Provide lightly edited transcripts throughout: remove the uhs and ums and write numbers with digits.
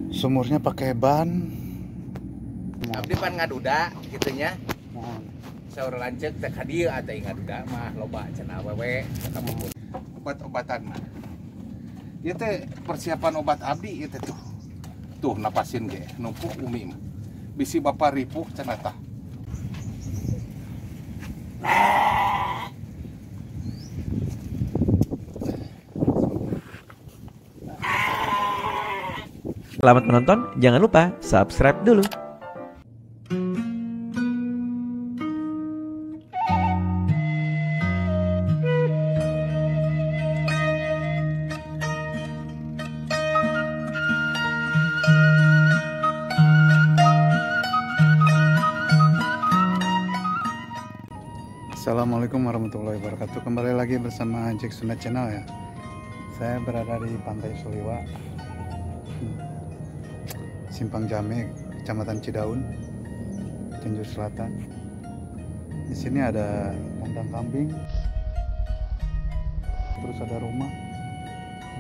Sumurnya pakai ban. Abdi pan ngaduda gitunya. Saur lanceuk teh ka dieu atuh ngaduda mah loba cenah awewe sakabubut. Obat-obatan mah. Ieu teh persiapan obat abdi ieu teh tuh. Tuh napasin ge numpuk umi mah. Bisi bapa ripuh cenah tah. Selamat menonton, jangan lupa subscribe dulu. Assalamualaikum warahmatullahi wabarakatuh. Kembali lagi bersama Jack Sunda Channel ya. Saya berada di Pantai Suliwa, Simpang Jame, Kecamatan Cidaun, Cianjur Selatan. Di sini ada kandang kambing, terus ada rumah,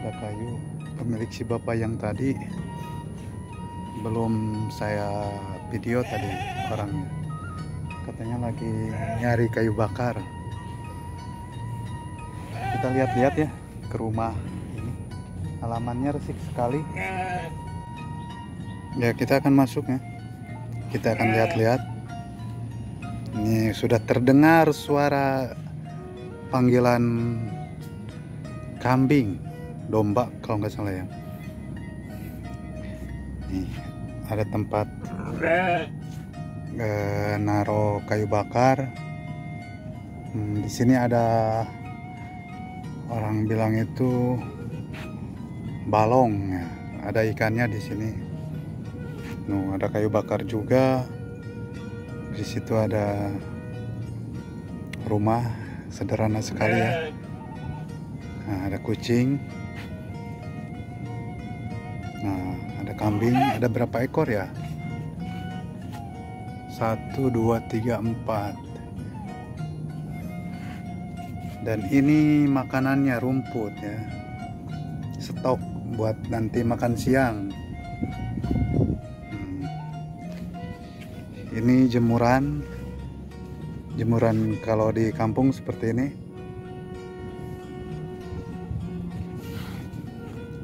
ada kayu. Pemilik si bapak yang tadi belum saya video tadi orangnya. Katanya lagi nyari kayu bakar. Kita lihat-lihat ya ke rumah ini. Halamannya resik sekali. Ya, kita akan masuk ya. Kita akan lihat-lihat. Ini sudah terdengar suara panggilan kambing, domba kalau nggak salah ya. Nih, ada tempat naro kayu bakar. Di sini ada orang bilang itu balong ya. Ada ikannya di sini. Ada kayu bakar juga. Di situ ada rumah sederhana sekali ya. Nah, ada kucing. Nah, ada kambing. Ada berapa ekor ya? 1, 2, 3, 4. Dan ini makanannya rumput ya. Stok buat nanti makan siang. Ini jemuran kalau di kampung seperti ini.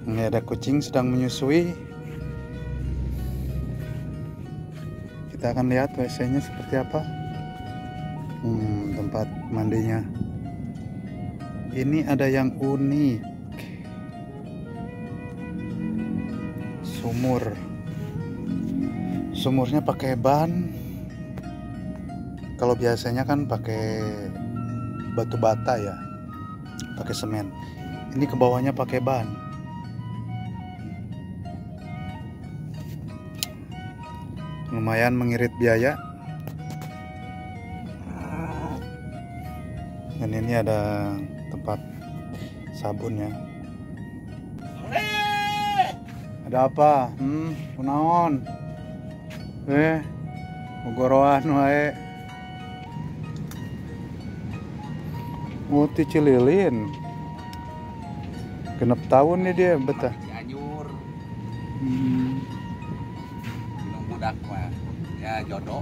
Ini ada kucing sedang menyusui. Kita akan lihat WC-nya seperti apa. Tempat mandinya. Ini ada yang unik. Sumurnya pakai ban. Kalau biasanya kan pakai batu bata ya, pakai semen. Ini ke bawahnya pakai ban. Lumayan mengirit biaya. Dan ini ada tempat sabun ya. Ada apa? Kunaon? Goroan wae. Muti Cililin. Genep tahun nih dia betah. Cianjur. Budak mah ya jodoh.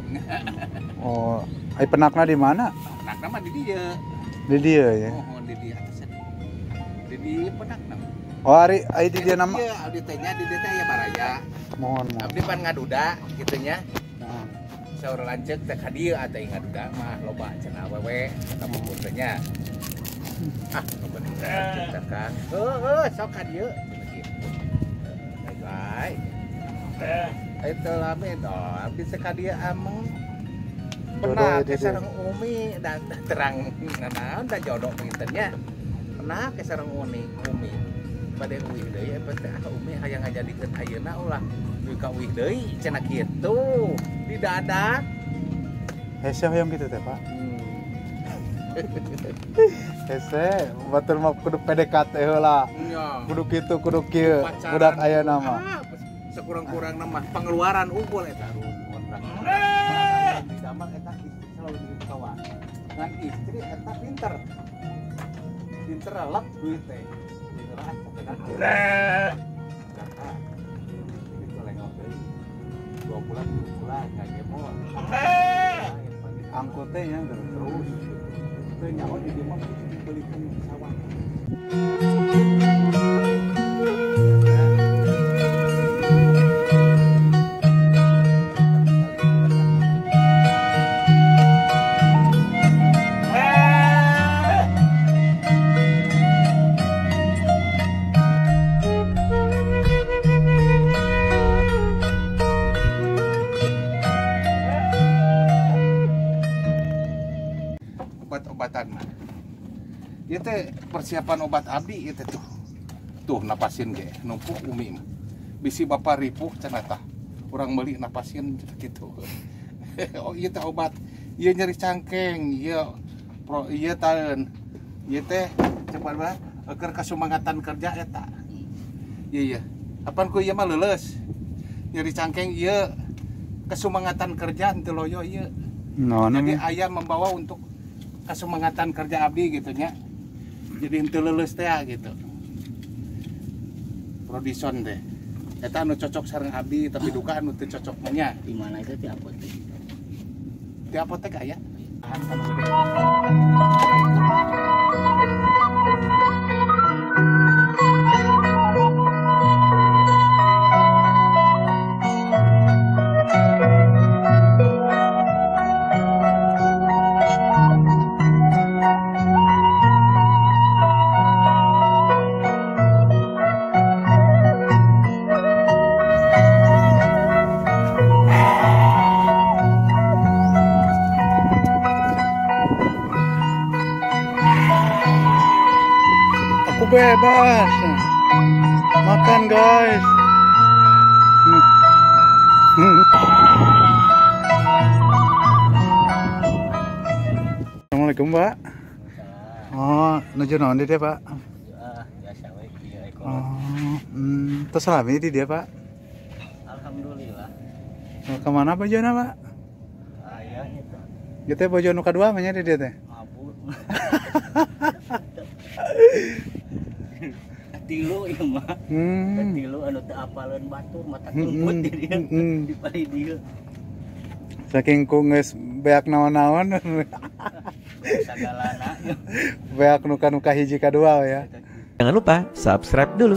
Oh, ai penakna di mana? Penakna mah di dieu. Di dia ya. Oh, di dieu atas. Di dieu penakna. Oh, ari ai di dia nama. Iya, abdi teh nya di dieu teh ya baraya. Mohon. Abdi pan ngaduda gitunya. Saur lanceuk teh ka dieu atuh ngaduda mah loba cenah awewe sakabubut teh nya. Bener kita kan. Sok ka dieu kitu. Baik. Itu lame doh, abdi ka dieu ameng. Pernah ke sareng umi dan terang naon da jodoh pinten nya. Pernah ke sareng umi. Bade uih deui eta teh umi hayang ngajadikeun ayeuna ulah duit ka uih deui cenah kitu. Di dadak. Hese hoyong gitu teh, Pak. Hese, batur mah kudu PDKT heula. Kudu kitu, kudu kieu. Budak ayeuna mah. Sekurang-kurang mah pengeluaran unggul eta kontrak. Di damar eta istri selalu di kawan. Ngan istri eta pinter. Pinter lep duit teh. bulan kayak mau Angkutnya ya terus itu nyawa di dia mah beli pesawat. Obat-obatan mah. Ieu teh persiapan obat abdi ieu teh tuh. Tuh napasin ge numpuk umi mah. Bisi bapak ripuh cenah tah. Urang meuli napasin kitu. Oh ieu teh obat. Ieu nyeri cangkeng, ieu taeun. Ieu teh cepat bae keur kasumangatan kerja eta. Ieu. Apan ku ieu mah leuleus. Nyeri cangkeng ieu kasumangatan kerja henteu loyo ieu. Jadi ayah membawa untuk kasumangatan kerja abdi gitu nya. Jadi henteu leuleus teh gitu. Prodison teh. Eta anu cocok sareng abdi tapi duka anu teu cocok mah nya. Di mana itu di apotek? Di apotek aya. Aku bebas. Makan guys. Assalamualaikum Pak. Oh, nuju naon di dia Pak? Biasa we kieu ekor. Oh, terserah ini di dia Pak. Alhamdulillah. Kemana bojona Pak? Aya itu. Kita bojo nu kadua mah nya di dia teh. Mabur. Tilu ieu mah. Tilu anu teu apaleun batur mata keempet di dieu. Di pali dieu. Saking ku geus beak naon-naon. Sagalana. Beak nuka hiji kadua ya. Jangan lupa subscribe dulu.